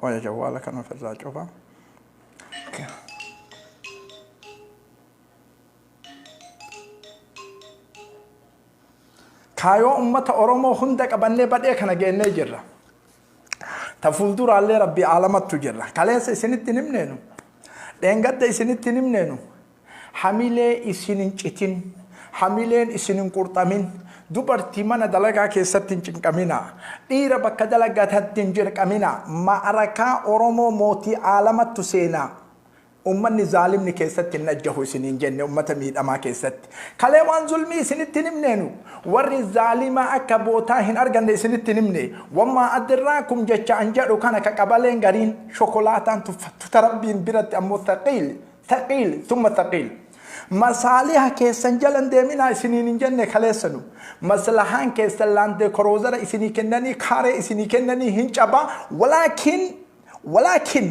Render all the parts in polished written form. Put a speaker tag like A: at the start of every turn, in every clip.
A: ويا جوالك أنا في الراجوفة كايو أمة أورومو هندك أبني بدي كنا جينا جرا تفولدور على ربي علامات تجرا كلاس سنة نمنينو لأنقد سنة نمنينو حميلة إسنين شتين حميلين إسنين قرطامين دوبرتي mana dalaga keessatti cinqamina dhiira bakka dalagaatti hinjirqamina ma'araka oromo mooti alamattu seena ummanni zaalimni keessatti najjahu isinin jenne ummata miidhamaa keessatti kalee waan zulmi isinitti nimneenu warri zaalima akka boota hin arganne isinitti nimne wamma adraakum jecha anjadu kana ka qabaleen gariin shokolaataan tuffattu tarabbiin biratti ammoo thaqil thumma thaqil masaliha keessan jalan deemina isinin jenne kaleessanu maslahan keessan lande korozara isini kennani kare isini kennani hinchaba walakin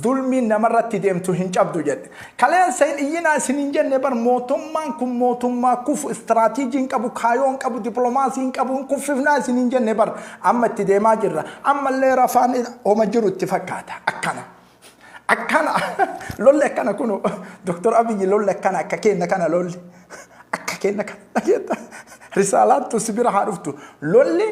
A: zulmi namarratti deemtu hincabdu jedhe kaleessan iyina isinin jenne bar mootummaan kun mootummaa kuf strategiin qabu kaayoon qabu diplomaasiin qabu kufifna isinin jenne bar amma itti deemaa jirra amma illee rafaan oma jiru itti fakkaata akkana lolle kana kuno Dr. Abiy lolle kana akka kenna kana lolle akka kenna kana risalatu sibira haruftu lolle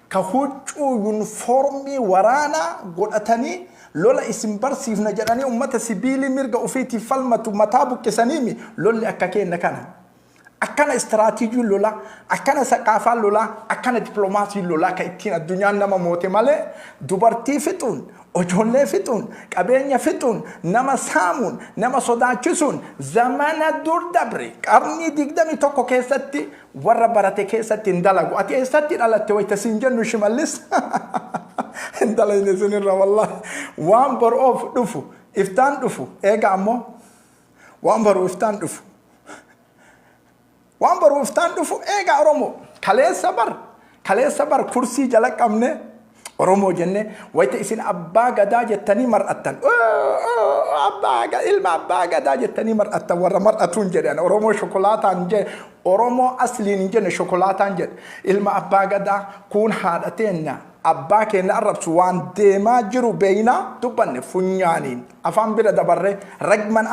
A: ka huccuu uniformi waraana godhatanii lola isin barsiifna jedhanii ummata sibiili mirga ofiiti falmatu mataa buqqisaniimi lolle akka kenna kana akkana strategy lola akkana saqaafaa lola akkana diplomaasii lola ka ittiin addunyaan nama moote malee dubartii fixuun ojoollee fixuun qabeenya fixuun nama saamuun nama sodaachisuun zamana dur dabre qarni 21 keessatti warra barate keessatti indalagu ati eessatti dhalatte wayta siin jennu shimallis indalayne sinirra wallahi waan baroof dhufu iftaan dhufu eega ammoo waan baroo iftaan dhufu waan baroo iftaan dhufu eega oromo kaleessa bar kursii jala qabne Oromo jenne wayta isin abbaa gadaa jettanii mar'attan ilma abbaa gadaa jettanii mar'attan warra mar'atuun jedhan Oromo shokolaataan je Oromo asliin jenne shokolaataan jedhe ilma abbaa gadaa kun haadhateenna abbaa keenya arrabsu waan deemaa jiru beeyna dubbanne funyaaniin afaan bira dabarre ragman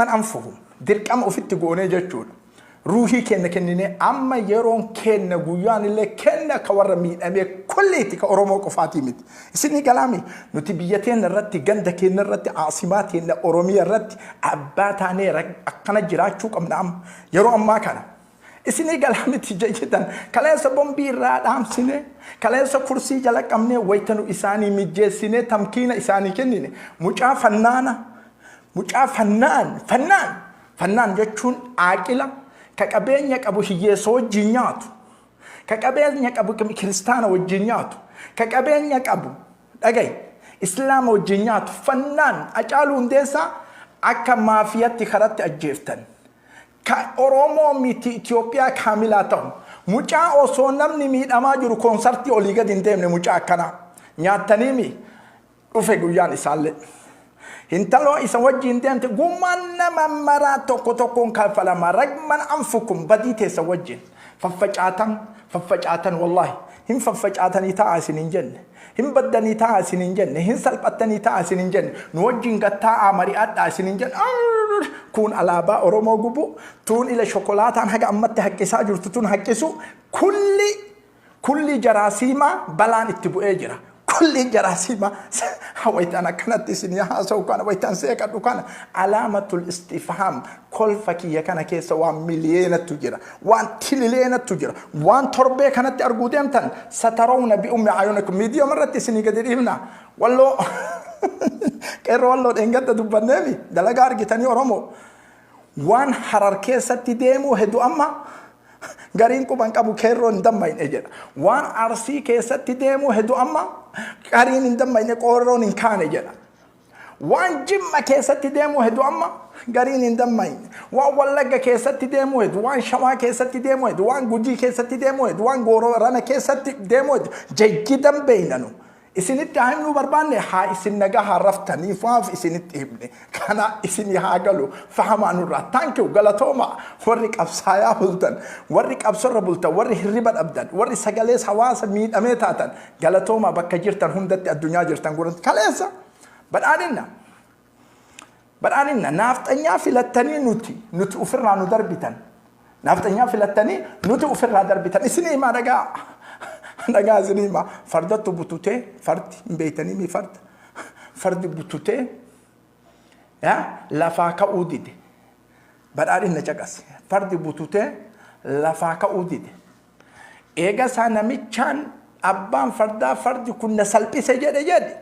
A: anfuhum dirqama ofitti goonee jechuudha ruuhii kenna kennine amma yeroon kenna guyyaan illee kenna ka warra miidhamee kulleeti ka Oromoo qofaati miti isini galaami nuti biyyateen irratti ganda kenna irratti aasimateen Oromiyaa irratti abbaa taanee akkana jiraachuu qabna amma yeroo ammaa kana isini galaami tijeejitan kaleessa bombii irraa dhaamsine kaleessa kursii jala qabne waytanu isaanii mijeessine tamkiina isaanii kennine mucaa fannaan jechuun aaqila كقبينيا كأبو هيسو جينيات كقبينيا كأبو كريستانا وجينيات كقبينيا كأبو أجي إسلام وجينيات فنان أجعلون ديسا أكا مافيا تخرت أجيفتن كأورومو ميتي إثيوبيا كاملاتهم مجا أوسونم نميت أما جرو كونسرتي أوليغا ديندم مجا كنا نياتنيمي أفقو يعني سالي Hintalo isa wajjin deemte gumanna mamara tokkon kalfalama ragman anfukum badite sa wajjin faffacatan wallahi him faffacatani ta'a sinin jenne him baddani ta'a sinin jenne him salphatani ta'a sinin jenne nu wajjin gatta'a mari'adha sinin jenne kun alaaba Oromoo gubu tun ila shokolaataan haga ammatti haqqisaa jirtu tun haqqisu kulli jarasima balaan itti bu'ee jira كل جراسيما ويتانا كانت سنيا سو كان ويتان سيكا كان علامة الاستفهام كل فكية كان كيسا 1 مليون تجرا 1 تريليون تجرا 1 تربة كانت أرجودين تن سترون بأم عيونكم ميديا مرة سني قدريمنا والله كيرو والله إنجت دبنامي دلقار جتاني أورمو 1 حرر كيسا تديمو هدو أما garin ko bank abu kero ndamay ejera wan RC keessatti deemu hedu amma garin ndamay ne qorro nin kane jera wan jimma keessatti deemu hedu amma garin ndamay wa wallaga keessatti deemu hedu wan shawa keessatti deemu hedu wan guji keessatti deemu hedu wan goro rana keessatti deemu hedu jejjidan beenanu isinit daa'imnu barbaanne haa isin nagaa harraftanii faaf isinit himne kana isin haa galu fahamanurra thank you galatooma warri qabsaayaa bultan warri qabsorra bultan warri hirriba dhabdan warri sagalee hawaasa miidhamee taatan galatooma bakka jirtan hundatti addunyaa jirtan gurin kaleessa badhaadhinna nafxanyaa filattanii nuti ofirraa nu darbitan nafxanyaa filattanii nuti ofirraa darbitan isin himaa dhagaa isin himaa fardatu bututee fardi hin beeytanii mi fardi bututee lafaa ka'uu dide badhaadhinna caqas fardi bututee lafaa ka'uu dide eega isaa namichaan abbaan fardaa fardi kun na salphise jedhe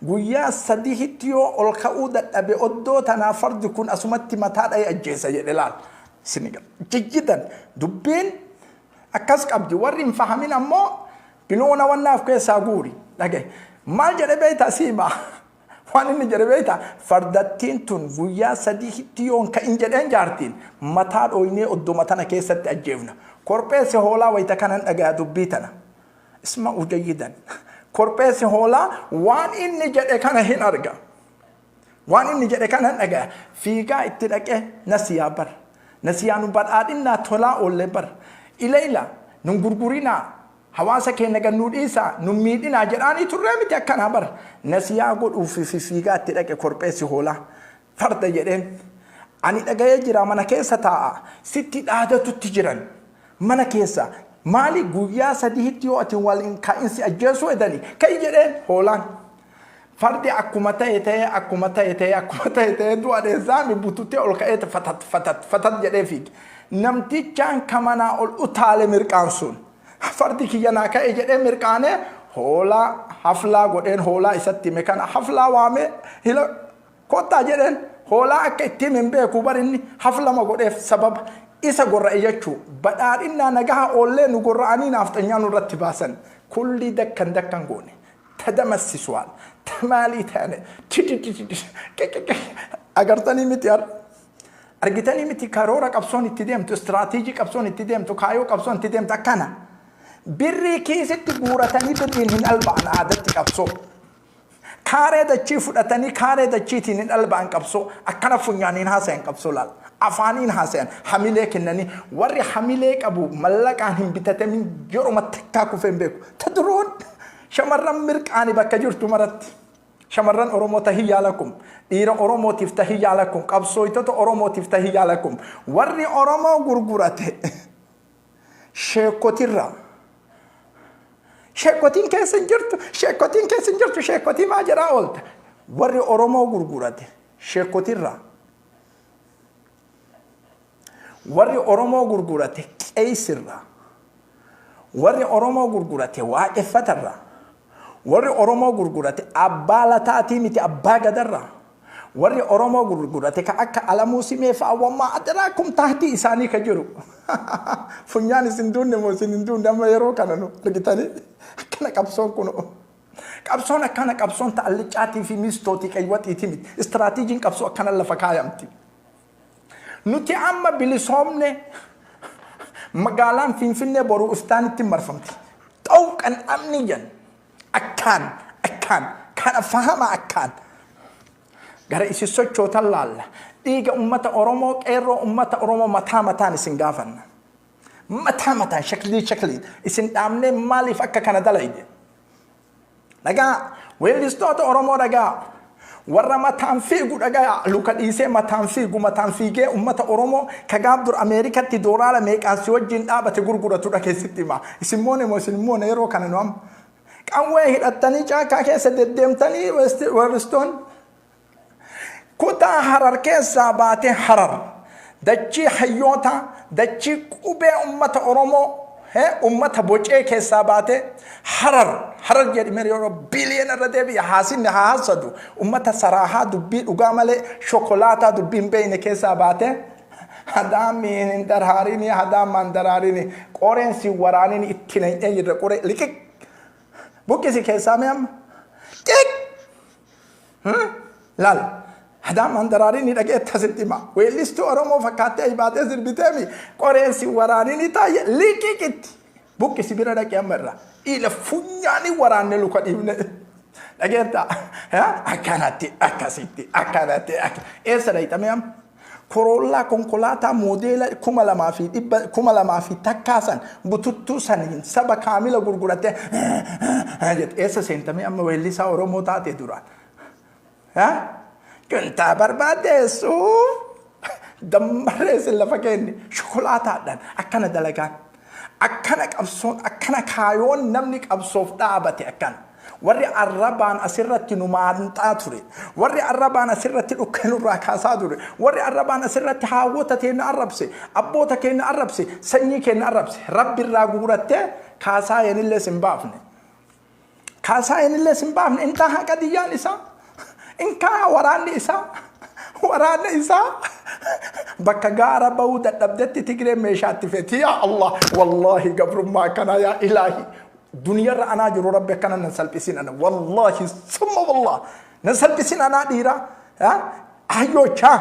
A: guyyaa sadiitti yoo ol ka'uu dadhabe oddoo tanaa fardi kun asumatti mataa dha'ee ajjeesa jedhe laal sinigal jijjidan dubbiin akkas qabdi warri hin fahamin ammoo biloona wannaaf keessaa guuri dhagaye maal jedhe beeyta siima waan inni jedhe beeyta fardattiin tun guyyaa sadiitti yoo ka'in jedheen jaartiin mataa dhooynee oddoma tana keessatti ajjeefna korpeesse hoolaa wayita kanan dhagaya dubbii tana isma ujayyidan korpeesse hoolaa waan inni jedhe kana hin arga waan inni jedhe kana dhagaya fiigaa itti dhaqe nasiyaa bar nasiyaa nu badhaadhinnaa tolaa oolle bar ilayla nun gurgurinaa hawaasa keenya gannuu dhiisaa nun miidhinaa jedhaanii turree miti akkanaa bar nasiyaa godhuuf fiigaa itti dhaqe korpeessi hoolaa farda jedheen ani dhagayee jira mana keessa taa'a sitti dhaadatutti jiran mana keessa maali guyyaa sadiitti yoo ati waliin ka'insi ajjeesuu edani kai jedheen hoolaan fardi akkuma ta'e du'a dheessaami bututee ol ka'ee fatat jedhee fiigi namtichaan kamanaa ol utaale mirqaan sun fardi kiyyanaa ka'e jedhee mirqaanee hoolaa haflaa godheen hoolaa isatti hime kana haflaa waamee hila kottaa jedheen hoolaa akka itti himen beeku barinni haflama godheef sababa isa gorra'e jechuu badhaadhinnaa nagaha oollee nu gorra'anii nafxanyaa nurratti baasan kulli dakkan goone tadamassisuwaan tamaalii taane agartanii miti argitanii miti karoora qabsoon itti deemtu istiraatiijii qabsoon itti deemtu kaayoo qabsoon itti deemtu akkana birrii kiisitti guuratanii birriin hin alba'an aadatti qabsoo kaaree dachii fudhatanii kaaree dachiitiin hin alba'an qabsoo akkana funyaaniin haasayan qabsoo laal afaaniin haasayan hamilee kennanii warri hamilee qabu mallaqaan hin bitatamin yeroo takkaa kufeen beeku tadroon shamarran mirqaani bakka jirtu maratti shamarran Oromoo tahiyyaa lakum dhiira Oromootiif tahiyyaa lakum qabsooytota Oromootiif tahiyyaa lakum warri Oromoo gurgurate sheekotiin keessa jirtu sheekotii maa jedhaa oolta warri Oromoo gurgurate sheekotirraa warri Oromoo gurgurate qeysirraa warri Oromoo gurgurate waaqeffatarraa warri Oromoo gurgurate abbaa lataatii miti abbaa gadarraa warri Oromoo gurgurate ka akka alamuu simee fa'awwammaa adaraakum tahtii isaanii ka jiru funyaan isin duunne moo isin hin duunne amma yeroo kana nu argitanii akkana qabsoon kuno qabsoon akkana qabsoon ta'allichaatii fi miistootii qaywaxiitii miti istiraatiijiin qabsoo akkana lafa kaayamti nuti amma bilisoomne magaalaan Finfinnee boruu iftaanitti marfamti xawqan amni jan akkaan kana fahama akkaan gara isi sochootan laalla dhiiga ummata Oromoo qeerroo ummata Oromoo mataan isin gaafanna mataan shaklii isin dhaamnee maaliif akka kana dalayde dhagaa weellistoota Oromoo dhagaa warra mataan fiigu dhagaa luka dhiisee mataan fiigee ummata Oromoo ka gaabdur Ameerikatti doolaara meeqaansi wajjin dhaabate gurguratu dhageessitti himaa isin moone yeroo kana nu amma qawwee hidhattanii caakaa keessa deddeemtanii weellistoon kutaa Harar keessaa baate Harar dachii hayyoota dachii qubee ummata Oromoo ummata bocee keessaa baate Harar jedhime yeroo biliyoona irra deebi'a haasinne haasadu ummata saraahaa dubbii dhugaa malee shokolaataa dubbiin beeyne keessaa baate hadaamiin hin daraarini hadaamaan daraarini qoreensi waraanini itti na'ee jirre qoree liqiq buqqisi keessaa me'amma laal hadaamaan daraarini dhaqee tasitti hima weellistuu Oromoo fakkaattee baatee sirbiteemi qoreensi waraanini taa'e liqiqitti bukki sibira dhaqee ammarra ila funyaani waraanne luka dhiibne dhageetta akkanatti akkasitti akkanatti eessa dhayxame am Corolla konkolaataa modeela 2000 fi takkaasan bututtuu saniin saba kaamila gurguratte eessa seentame amma weellisaa Oromoo taate duraan kuntaa barbaadeessu dammarees lafa kenni shokolaataadhaan akkana dalagaan akkana qabsoon akkana kaayoon namni qabsoof dhaabate akkana warri arrabaan asirratti numaanxaa ture warri arrabaan asirratti dhukkanurraa kaasaa ture warri arrabaan asirratti haawwota keenya arrabse abboota keenya arrabse sanyii keenya arrabse rabbi irraa guratte kaasaa yenillee simbaafne intaa haqa diyyaan isaa inkaa waraanni isaa bakka gaara ba'uu dadhabdetti Tigree meeshaatti feeti yaa Allah wallahi gabrummaa kana yaa ilaahi دنيا أنا جرو ربي كنا نسلبسين أنا والله ثم والله نسلبسين أنا ديرا أيوة شا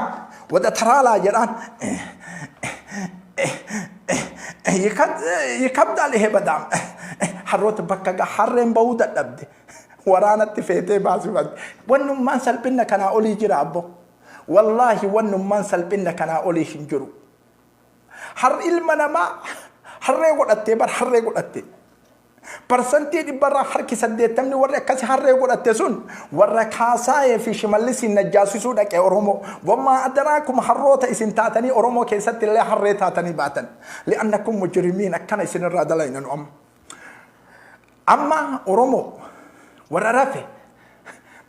A: وده ترى لا جران يكبد عليه بدام حروت بكا حرم بودة دبدي ورانا تفيتي باسود ونم ما سلبنا كنا أولي جرابو والله ونم ما سلبنا كنا أولي شنجرو حر إلمنا ما حر يقول أتبر حر يقول أتبر برسنتي برا حركي سديتمني ورا كاسي حر يقول أتسون ورا كاساي في شمال سين الجاسوس ده كأورومو وما أدراكم حروت إسنتاتني أورومو كيست اللي حريتاتني باتن لأنكم مجرمين أكن إسن الرادلين أما أورومو ورا رافي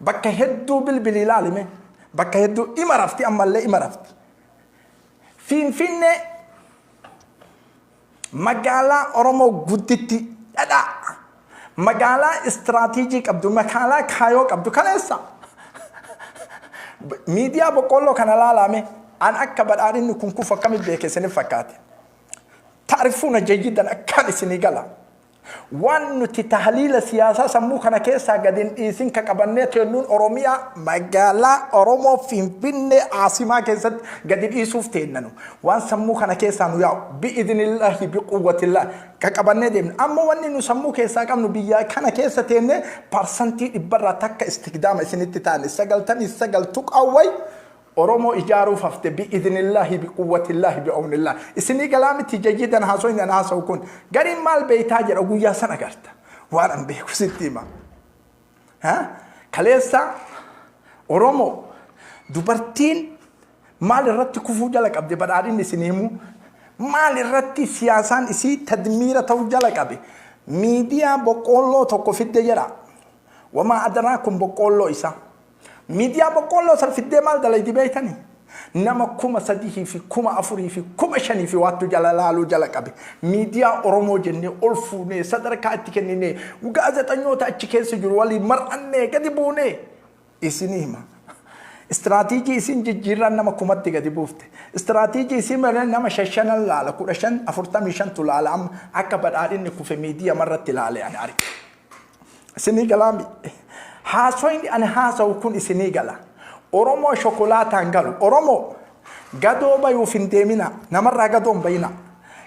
A: بكهدو بالبليلالمه بكهدو إمرفتي أما اللي إمرفتي فين مقالة أورومو قدتي أدا مقالة استراتيجيك أبدو مقالة كايوك أبدو كنسا ميديا بقولو كان لالامي أن أكبر أرين نكون كوفا كمي بيكي سنفكاتي تعرفون جيدا أكاد سنغالا وان تتحليل سياسة سمو كان كيسا قدين إيسين كقبنات ينون أوروميا مقالة أورومو فين عاصمة كيسا قدين إيسوف تيننو وان سمو كان كيسا نياو بإذن الله بقوة الله كقبنات يمن أما وان نسمو كيسا كم نبيا كان كيسا تينن برسنتي إبرا تك استخدام سنتتاني سقلتني سقلتك أوي أورومو إجارو ففت بإذن الله بقوة الله بعون الله إسني كلامي تجيدا هاسوين أنا هاسوكون قريب مال بيتاجر أقول يا سنة قرت وأنا بيكو ستيما كليسا أورومو دوبرتين مال الرت كفو جلك أبدي بدارين نسنيمو مال الرت سياسان إسي تدمير تو جلك أبي ميديا بقولو توقف الدجرة وما أدراكم بقولو إسا ميديا بقولو صار في الدمال دلائي بيتاني نما كوما سديه في كوما أفوري في كوما شني في واتو جلالالو جلك أبي ميديا أورومو جنني ألفوني صدركاتي كنني وقازة أنيوتا أتشكيس جروالي مرأني كدبوني إسينيما استراتيجي إسين جيران نما كوماتي كدبوفت استراتيجي إسين مرن نما ششان اللالة كورشان أفورتامي شانتو لالام أكبر آرين نكو في ميديا مرة تلالي يعني عارف سني كلامي هاسوين أنا هاسو كون إسنيغالا أورومو شوكولاتا انغالو أورومو غادو بايو فينديمينا نمرا غادو باينا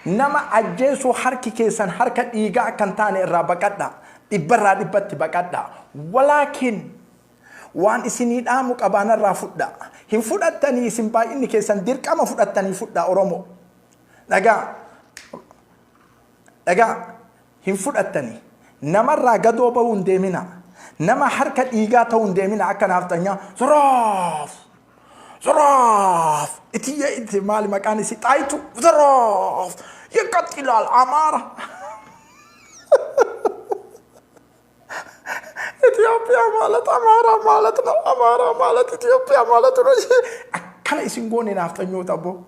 A: نما أجيسو حركي كيسان حركة إيغا كانتاني الرابقادا إبرا دبت بقادا ولكن وان إسنيد آموك أبانا الرافودا هم فودتاني سنباي إني كيسان ديرك أما فودتاني فودا أورومو لغا هم فودتاني نمرا غادو بايو فينديمينا نما حركة إيجاته وندمنا أكنا أفتنيا زراف إتي مالي مكاني سيتايتو زراف يقتل الأمارة إثيوبيا مالت أمارة مالت إثيوبيا مالت أكنا يسنقوني نافتنيو تابو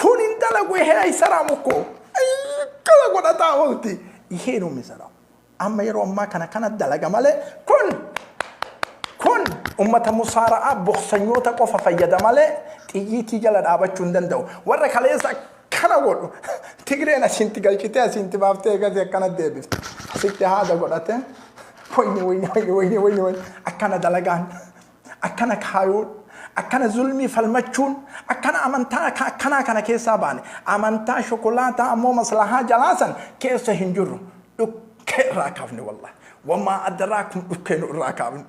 A: كون اندلقوا هاي سرامكو أي كلا قد أتاولتي يهينو مسرام أما يرو ما كان الدلقة مالي كن أمة مصارعة بخصنيوتا قفا فيدا مالي تيجي جلد آبتشون دندو ورك عليسا كان أقول تقرينا سنتي قلقتها سنتي بافتها قد كان الدبس سنتي هذا قلت ويني أكنا دلقان أكنا كايون akkana zulmii falmachuun akkana amantaa akkana kana keessa baane amantaa shokolaataa ammoo maslahaa jalaasan keessa hin jirru dhukkee irraa kaafne wallahi wama adraakum dhukkeen irraa kaafne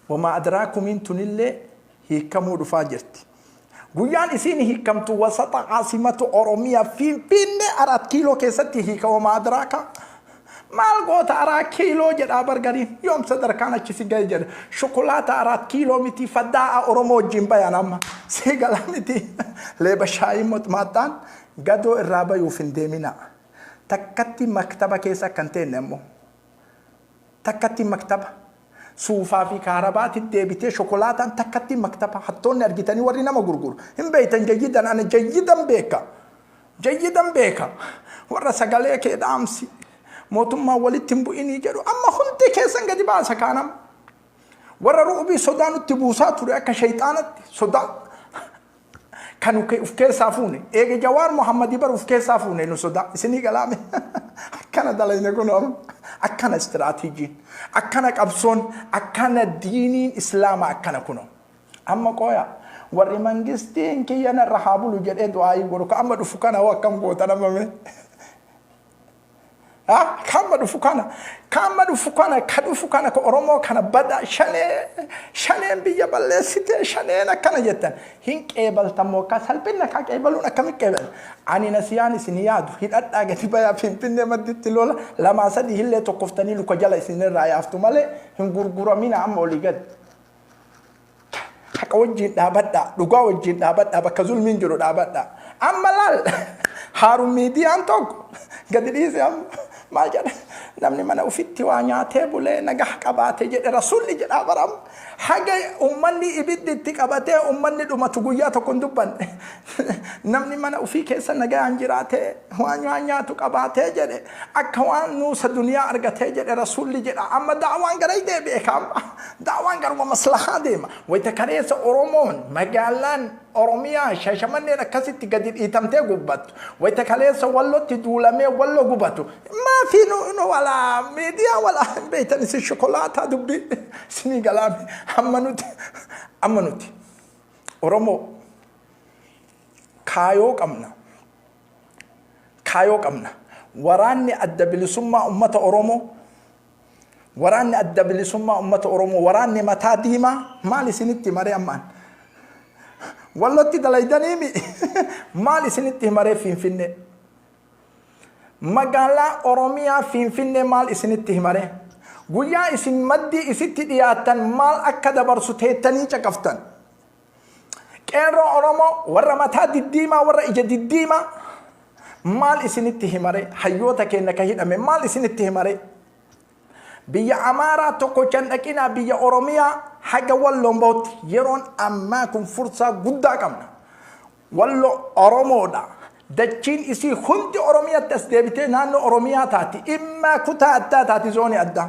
A: wama adraakum intunillee hiikamuu dhufaa jirti guyyaan isiin hiikamtu wasata caasimatu oromiyaa finfinne 4 kiiloo keessatti hiikama wama adraaka maal goota 4 kiiloo jedha bargarin yoom sadarkaan achi si ga'e jedha shokolaata 4 kiiloo miti fadaa oromoo wajjin bayaan amma sigala miti leeba shaayii mootummaan gadoo irraa bayuuf hin deemina takkatti maktaba keessa kan ta'e ammoo takkatti maktaba suufaa fi kaarabaatti deebitee shokolaataan takkatti maktaba hattoonni argitanii warri nama gurguru hin beeytan jayyidan ana jayyidan beeka warra sagalee kee dhaamsi mootummaa walitti hin bu'inii jedhu amma hundi keessan gadi baasa kaanam warra ru'ubii sodaa nutti buusaa ture akka shayxaanatti sodaa kan uf keessaa fuune eega jawaar muhammadii bar uf keessaa fuune nu sodaa isinii galaame akkana dalayne kun akkana istiraatiijiin akkana qabsoon akkana diiniin islaamaa akkana kuno amma qoya warri mangistiin kiyyana rahaabulu jedhee du'aayii godhu ka amma dhufu kana akkam goota namame kama dufukana kadufukana ko oromo kana bada shane biya balesite shane na kana jetan hin qebal tamo ka salbina ka qebaluna kam qebal ani nasiyani siniyadu hidadda gati baya pimpinde maditti lola lama sadi hille to koftani lu ko jala sinir raya aftu male hin gurgura mina am oligad haka wajin dabadda duga wajin dabadda baka zulmin jiro dabadda amalal harum midian tok gadidisi am ما جرى نمني من أوفيتي وانياته بوله نجح كباته جد رسول جد أبرام حاجة أمني إبدي تكباته أمني دوما تقوليا تكندوبان نمني من أوفيك إنسان نجح عنجراته وانياته كباته جد أكوان نوس الدنيا أرجته جد رسول جد أما دعوان قريب بيكام دعوان قرب مصلحة ديما ويتكريس أورومون مجالان أوروميا شاشماني ركزت تقدر إتمتى قبض ويتكلم والله تدولمي والله قبضه ما في نو ولا ميديا ولا بيت نسي الشوكولاتة دبي سني كلامي أمنوتي أورومو كايو كمنا وراني أدى بلسمة أمة أورومو وراني أدى بلسمة أمة أورومو وراني متى ديما مالي سنتي مريم مان والله تدليدني مي مالي سنتي مري فين مقالا أوروميا فين مال سنتي مري قويا اسم مدي اسيتي دياتن مال أكد برسوتي تني چكفتن كيرو أورومو ورا متا ديما ورا إجا ديما مال سنتي مري حيوتا كينك هيدا مال سنتي مري بيا أمارة تقوشن أكينا بيا أوروميا حاجة والله موت يرون أماكم فرصة قدا كمنا والله أورومو دا دچين إسي خندي أوروميا تسديبتين نانو أوروميا تاتي إما كتا أدى تاتي زوني أدى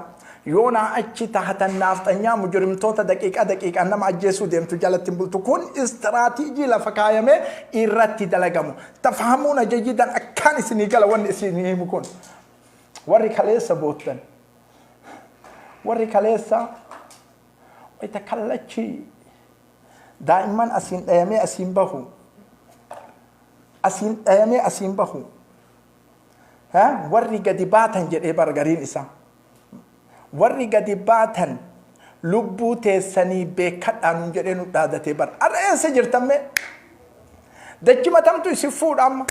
A: يونا أجي تحت النافط أنيا مجرم توتا دقيقة أنما أجيسو ديم تجالة تنبول تكون استراتيجي لفكايمة إراتي دلقمو تفهمون جيدا أكاني سنيقال وان إسيني مكون وري كاليسا بوتن وري كاليسا ويتكالتشي دائما أسين أيامي أسين بهو ها وري قدباتن جد إبرغرين إسا وري قدباتن لبو تيساني بكت آنون جدينو دادتي بر أرأي سجر تمي دجما تمتو يسفود أما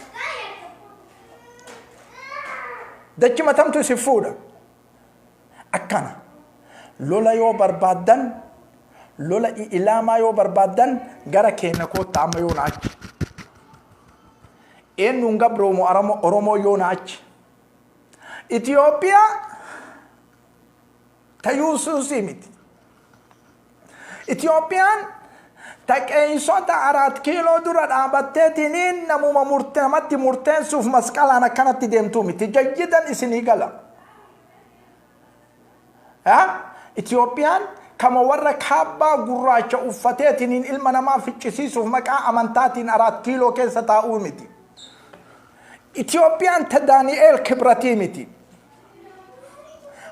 A: دجما تمتو يسفود أكنا لولا يو بربادن لولا إلاما يو بربادن غرا كينكو تاما يو ناچ إن نونغا برومو أرومو يو ناچ إثيوبيا تيوسو سيمت إثيوبيان تكيسو تا 4 كيلو دورا دابتتينين نمو مرتين سوف مسكالا أنا كانت ديمتومي تجيدا إسنيغالا ها إثيوبيان كما ورا كابا غراچا ufateetinin ilma namaa ficcisiisuuf maqaa amantaatiin 4 kiiloo keessa taa'uu miti Itiyoophiyaan ta Daani'eel Kibratii miti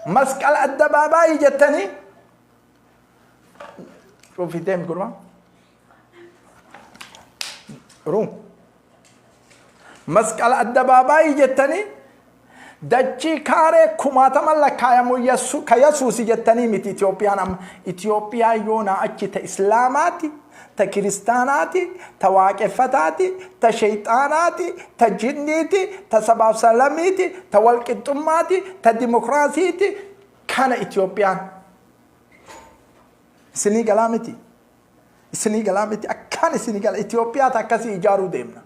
A: masqal addabaabaayii jettanii شوفي ديم قرما روم مسكال الدباباي جتني دجي كاري كماتا ملكا يمو يسو كيسوس جتني مت إثيوبيا يونا أجي إسلاماتي كريستاناتي واقفتاتي شيطاناتي جنيتي سباب سلاميتي والقطماتي ديمقراطيتي كان إثيوبيا سنغالامتي أكان سنغال إثيوبيا تكسي إجارو ديمنا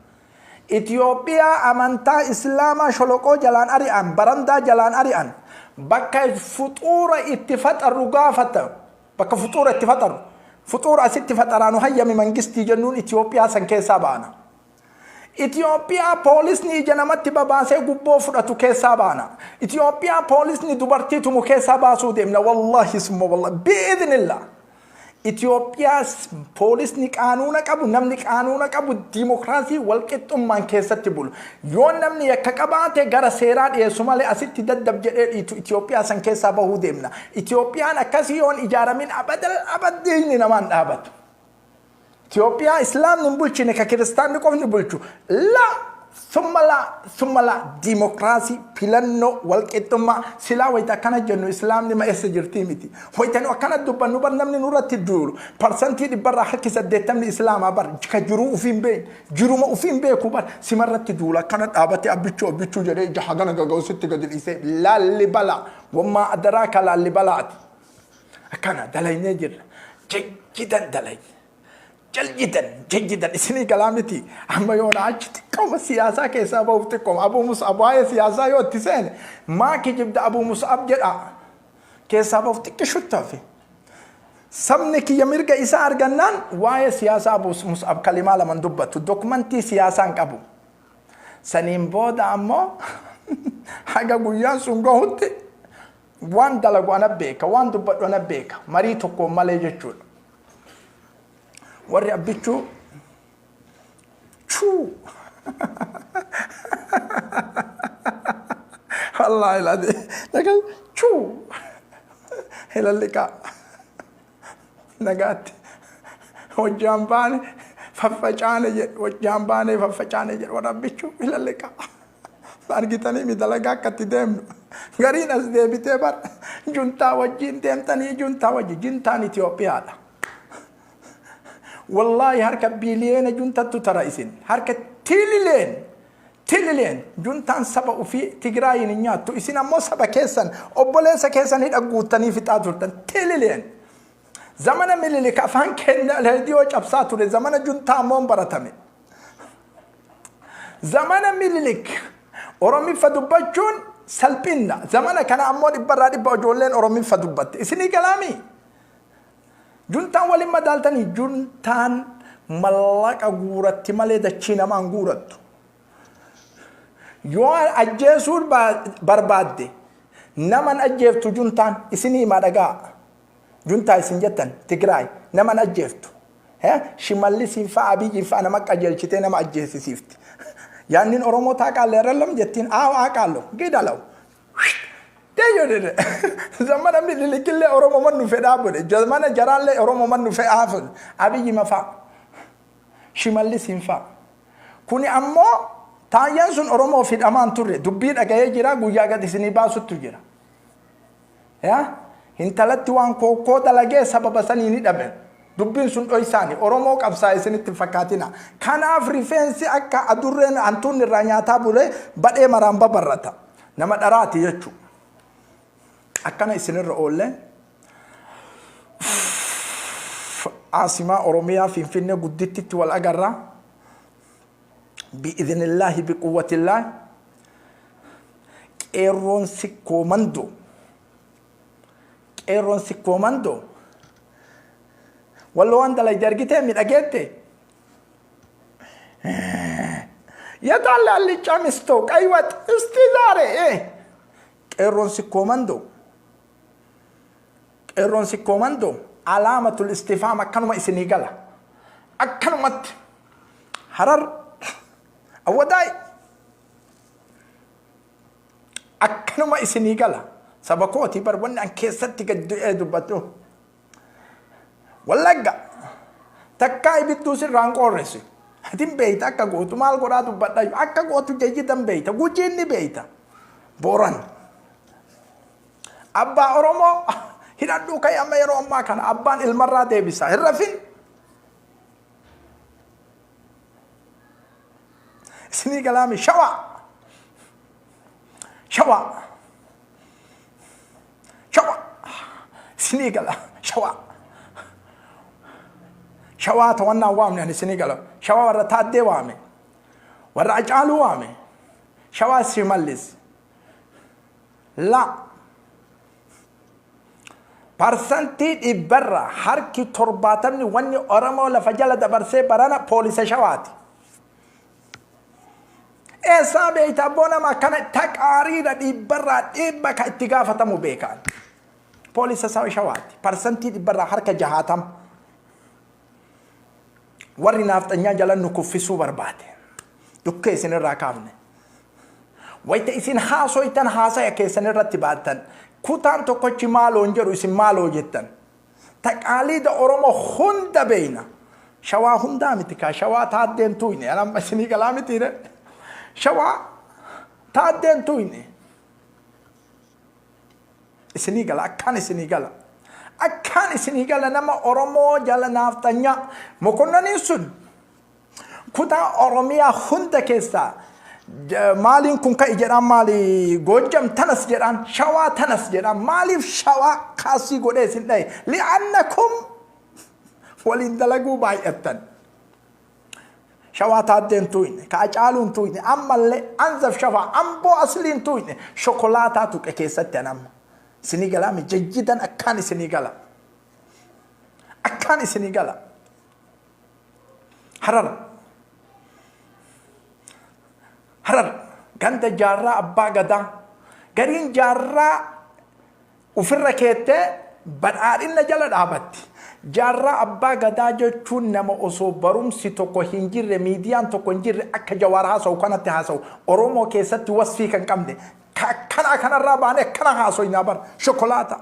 A: إثيوبيا أمانتا إسلاما شلوكو جلان أريان برندا جلان أريان بكا فطورة اتفاق الرقافة بكا فطورة اتفاق فطور أسيت فترانو هيا من منجستي جنون إثيوبيا سنكيسا بانا إثيوبيا بوليس ني جنمت باباسي قبو فرطو كيسا بانا إثيوبيا بوليس ني دبرتي تمو كيسا باسو ديمنا والله اسمه والله بإذن الله إثيوبيا بوليس ني قانونا قبو نمني قانونا قبو ديمقراسي والكت أمان كيسا تبول يون نمني يكاكباتي غرا سيران يسومالي أسيت تددب جرير إثيوبيا سنكيسا باهو ديمنا إثيوبيا نكاسي يون إجارة من أبد ديني نمان أبد إثيوبيا إسلام نبولش نكا كريستان نكوف نبولشو ثم لا ديمقراسي بلانو والكتما سلا ويتا كان جنو إسلام نما إسجرتي متي ويتا نو كان دوبا نوبر نمني نورا تدور برسنتي دي برا حكي سديتم الإسلام أبر كجرو وفين بين جرو ما وفين بين كبر سمرة تدولا كانت أبتي أبيتشو جري جحجنا جوستي قدر إسي لا اللي بلا وما أدراك لا اللي بلات كان دلائل نجر جدا دلائل جدا إسني كلامتي أما يوم عجت كم سياسة كيسا بوفتكم أبو مصعب هاي سياسة يو تسين ما كجبت أبو مصعب جرأ كيسا بوفتك شو تافي سمنك يمرق إسا أرجنان واي سياسة أبو مصعب كلمة لمن دبت دوكمنتي سياسة كابو سنين بود أما حاجة قويان سنقوت وان دلق وانا بيكا وان دبت وانا بيكا مريتكو مالي جتشول وري أبيتشو شو والله العظيم لكن شو هلا اللقاء نقات وجامباني ففجاني وجامباني ففجاني ورا أبيتشو هلا اللقاء أرجتني مدلقا كتدم غرين أزدي بتبر جنتا وجين تاني جنتا وجين جنتاني إثيوبيا والله هركة بيلين جنتا تترائسين هركة تيلين جنتان سبا في تجراين نيات تو إسنا مو سبا كيسن أبوليس كيسن هيد أقوتني في تادورتن تيلين زمن ملي كافان كن الهديو جبساتو زمن جنتا مون براتامي زمن ملي أورمي فدوبجون سلبينا زمن كان أمور برادي بوجولين أورمي فدوبت إسني كلامي جنتان ولي مدالتني جنتان ملاك أغورت مالي دچينا ما أغورت يوان أجيسور برباد نمان أجيفتو جنتان إسني مادقا جنتا إسنجتن تقراي نمان أجيفتو شمالي سينفا أبي جيفا نمك أجيلشتين نما أجيسي سيفتي يعني أورومو تاكال لرلم جتين آكالو قيدا لو تيجي زمان أمي اللي كل أورومو من نفيد أبوه زمان جرال لي أورومو من نفيد أفضل أبي جيمفا شمالي سينفا كوني أمو تايانسون أورومو في الأمان توري دبير أجاي جرا غويا قد سني باسو تجرا يا هنتلت وان كوكو دلعي سبب سني ندبل دبين سون أيساني أورومو كابساي سني تفكاتنا كان أفريفنسي أكا أدورن أنتون الرانياتا بوله بدأ مرامبا برتا نما دراتي يجوا أكنا إسنير أولى عاصمة أوروميا في فينا قدتت والأجرة بإذن الله بقوة الله إيرون سيكوماندو والله عند لا يدرجته من أجته يطلع اللي جامستوك أيوة استدارة إيرون سيكوماندو علامة الاستفهام أكنما إسنيجلا أكنمت حرر أوداي أكنما إسنيجلا سبكوتي بربنا أن كيستي قد دبتو والله تكاي بتوسي رانكورسي Hatin beeyta akka gootu maal godhaa dubbadha akka gootu jayyidan beeyta gujiinni beeyta boran abbaa Oromoo hidhadhuu ka'e amma yeroo ammaa kana abbaan ilmarraa deebisa hin rafin isinii galaami shawa isinii gala shawa tawannaa waamne ani isinii gala shawa warra taaddee waame warra acaaluu waame shawa simallis la parsantii dhibbarra harki torbaatamni wanni Oromoo lafa jala dabarsee barana poolisa shawaati. Eessaa beeyta boonama akkana taqaariidha dhibbarraa dhibba ka itti gaafatamu beekaan. Poolisa shawaati. Parsantii dhibbarraa harka 60. Warri naafxanyaa jala nu kuffisuu barbaade. Dukkee isinirraa kaafne. Wayita isin haasoytan haasaya keessan irratti baattan. Kutaan tokkochi maaloo jedhu isin maaloo jettan. Taqaaliida Oromoo hunda beeyna. Shawaa hundaa miti kaa shawaa taaddeen tuyne. Anamma isinii galaa mitiire. Shawaa taaddeen tuyne. Isinii gala akkaan isinii gala. Akkaan isinii gala nama Oromoo jala naafxanyaa. Mokonnaniin sun kutaa Oromiyaa hunda keessaa maalin kun ka jedhan maali Gojjam tanas jedhan shawaa tanas jedhan maaliif shawaa kaasii godhee sin dhaye li'annakum waliin dalaguu baay'attan shawaa taaddeen tuyne ka acaaluun tuyne ammallee anzaf shafaa amboo asliin tuyne shokolaataa tuqe keessatti anamma isinii galaami jajjidan akkaan isinii gala Harar ganda jaarraa abbaa gadaa gariin jaarraa ufirra keettee badhaadhina jala dhaabatti. Jaarraa abbaa gadaa jechuun nama osoo barumsi tokko hin jirre miidiyaan tokko hin jirre akka Jawaar haasa'u kanatti haasa'u Oromoo keessatti wasfii kan qabne kanarraa baanee kana haasoynaa bara shokolaata.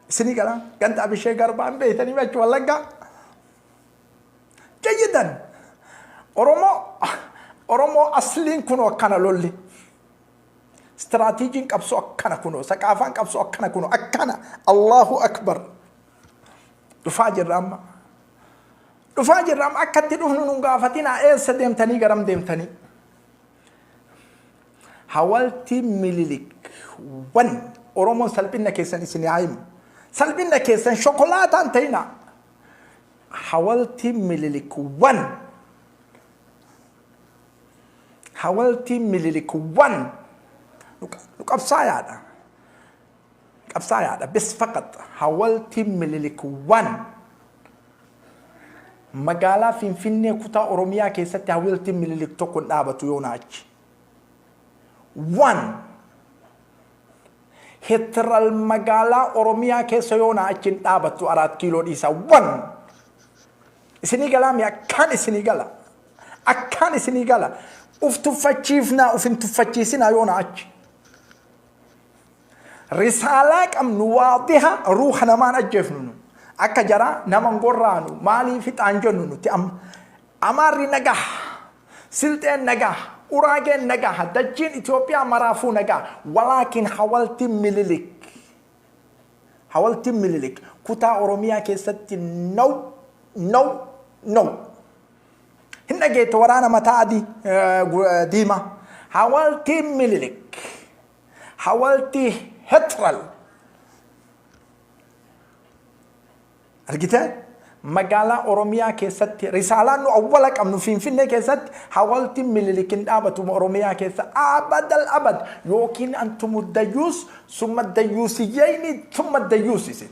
A: Isinii gala ganda Abishee Garbaan beeytanii jechuun Wallaggaa jayyidan. Oromoo asliin kuno akkana lolli. Strateejiin qabsoo akkana kuno. Saqaafaan qabsoo akkana kuno. Akkana. Allahu Akbar. Dhufaa jirra amma. Akkatti dhufnu nun gaafatina eessa deemtanii garam deemtanii. Hawalti Minilik wan Oromoon salphina keessan isin yaa'imu. Salphina keessan shokolaataan ta'ina. Hawalti Minilik wan. Hawalti Minilik wan qabsaayaadha bes faqat hawalti Minilik wan magaalaa Finfinnee kutaa Oromiyaa keessatti hawalti Minilik tokko dhaabatu yoo naachi wan hetral magaalaa Oromiyaa keessa yoo naachi dhaabatu 4 kiiloo dhiisa wan isinii galaami akkaan isinii gala uftuffachiifnaa ufintuffachiisinaa yoo naachi risaalaa qabnu waadiha ruuha namaan ajjeefnu akka jara naman gorraanu maalii fixaan jennu nuti amaarri nagaa silxeen nagaa uraageen nagaa dachiin Itoophiyaa maraafuu nagaa walaakin hawalti Minilik kutaa Oromiyaa keessatti no Hinda geeto waraana mataa adii diima. Hawalti Minilik. Hawalti hetral. Argite? Magaalaa Oromiyaa keessatti risaalaan nu awwala qabnu Finfinnee keessatti hawalti Minilikin dhaabatu Oromiyaa keessa abadal abad yookiin antumu dayyuus summa dayyuusiyyeeni summa dayyuusisin.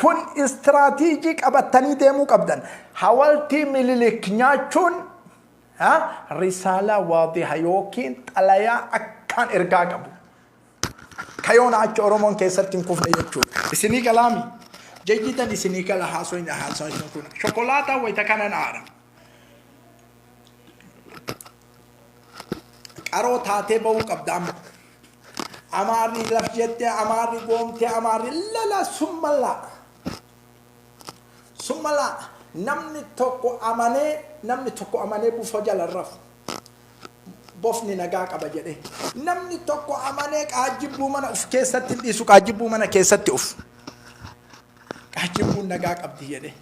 A: Kun istiraatiijii qabatanii deemuu qabdan. Hawalti Minilik nyaachuun risala waadiha yookiin xalayaa akkaan ergaa qabu. Kayoon achi Oromoon keessatti hin kufne jechuudha. Isinii galaami. Jayyidan isinii gala haasoyna kun. Shokolaataa wayita kanan aara. Qaroo taatee ba'uu qabda amma. Amaarri laf jettee, amaarri goomtee, amaarri lala summala. namni tokko amanee bufa jala rafu bofni nagaa qaba jedhe namni tokko amanee qaajibuu mana uf keessatti dhiisu qaajibuu mana keessatti uf qaajibuu nagaa qabdi jedhe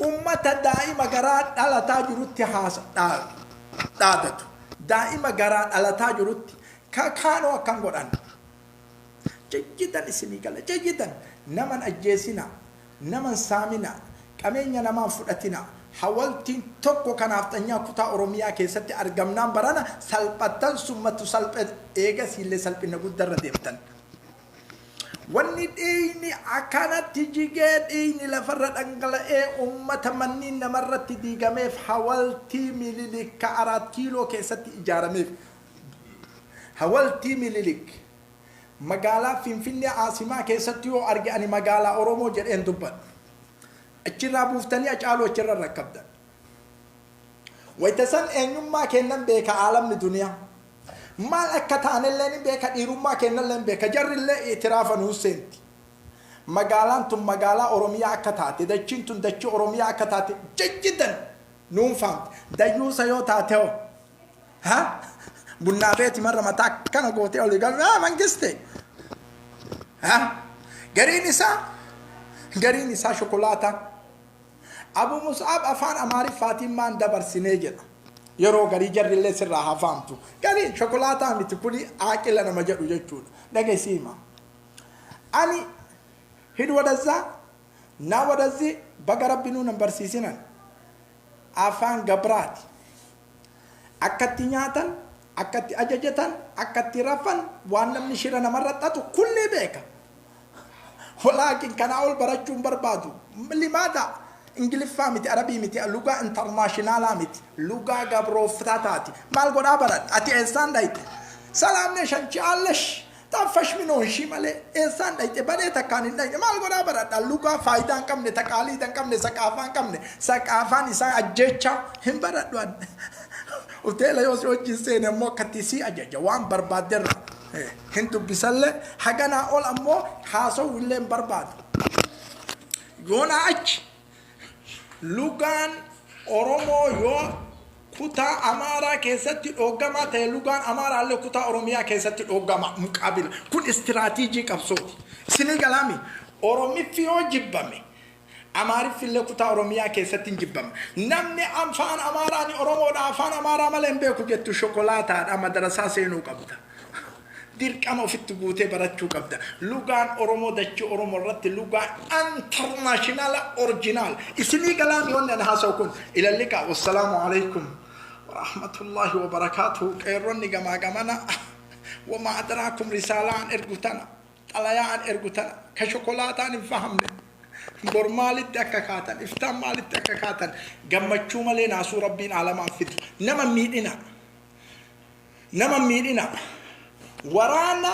A: ummata daa'ima garaa dhalataa jirutti dhaadatu daa'ima garaa dhalataa jirutti kakaanoo akkan godhan jajjitan isinii gala jajjitan naman ajjeesina naman saamina qabeenya namaan fudhatina hawaltiin tokko kanaaf xanyaa kutaa oromiyaa keessatti argamnaan barana salphatan summatu salphet eegas illee salphina guddarra deemtan wanni dhiini akkanatti jigee dhiini lafarra dhangala'ee ummata manniin namarratti diigameef hawaltii mililik 4 kiiloo keessatti ijaarameef hawaltii mililik magaalaa Finfinnee Asimaa keessatti yoo argani magaalaa Oromoo jedheen dubban achirraa buuftanii acaaloo achirra rakkabdan waytasan eenyummaa kennan beeka aalamni duniyaa maal akka taanillee ni beeka dhiirummaa kennallee beeka jarrillee itiraafan Huseenti magaalaan tun magaalaa Oromiyaa akka taate dachiin tun dachii Oromiyaa akka taate jajjidan nuun faamte dayyuusa yoo taate hoo bunnaa beeti marra mataa akkana gootee olii galu mangiste gariin isaa shokolaata Abu Mus'ab afaan Amaariffaatiin maan dabarsinee jedha yeroo garii jarrillee sirraa hafaamtu garii shokolaataa miti kuni aaqila nama jedhu jechuudha dhageessiima ani hidhu wadazaa naa wadazii baga rabbinuu nan barsiisinan afaan gabraati akkatti nyaatan akkatti ajajatan akkatti rafan waan namni shira namarra xatu kulli beeka walakin kana ol barachuun barbaadu limaada ingiliffaa miti arabii miti lugaa internationalaa miti lugaa gabrooftaataati maal godhaa baran ati eessaan dhayte salaamne shanchi allesh taffash minoon shi malee eessaan dhayte badee takkaan hin dhayne maal godhaa baradha lugaa faayidaa hin qabne taqaalii hin qabne saqaafaa hin qabne saqaafaan isaa ajjecha hin baradhu hoteela yoo si wajjin seene ammoo akkatti si ajaja waan barbaaderra hin dubbisallee haganaa ol ammoo haasa'u illee hin barbaadu yoona achi lugaan Oromoo yoo kutaa Amaaraa keessatti dhooggama ta'e lugaan Amaaraa illee kutaa Oromiyaa keessatti dhooggama muqaabila kun istiraatiijii qabsooti isinii galaami Oromiffi yoo jibbame Amaariffi illee kutaa Oromiyaa keessatti hin jibbama namni afaan Amaaraani Oromoodha afaan Amaaraa malee hin beeku jettu shokolaataadha madarasaa seenuu qabda dirqama ofitti guutee barachuu qabda lugaan Oromoo dachii Oromoo irratti lugaa international original isinii galaami wanni ana haasa'u kun ilallika wassalaamu alaykum wa rahmatullahi wa barakatuhu qeerronni gamaa gamana wama adraakum risaalaan ergutana xalayaan ergutana ka shokolaataan hin fahamne bor maalitti akka kaatan iftaan maalitti akka kaatan gammachuu malee naasuu rabbiin alamaan fidu nama miidhina waraana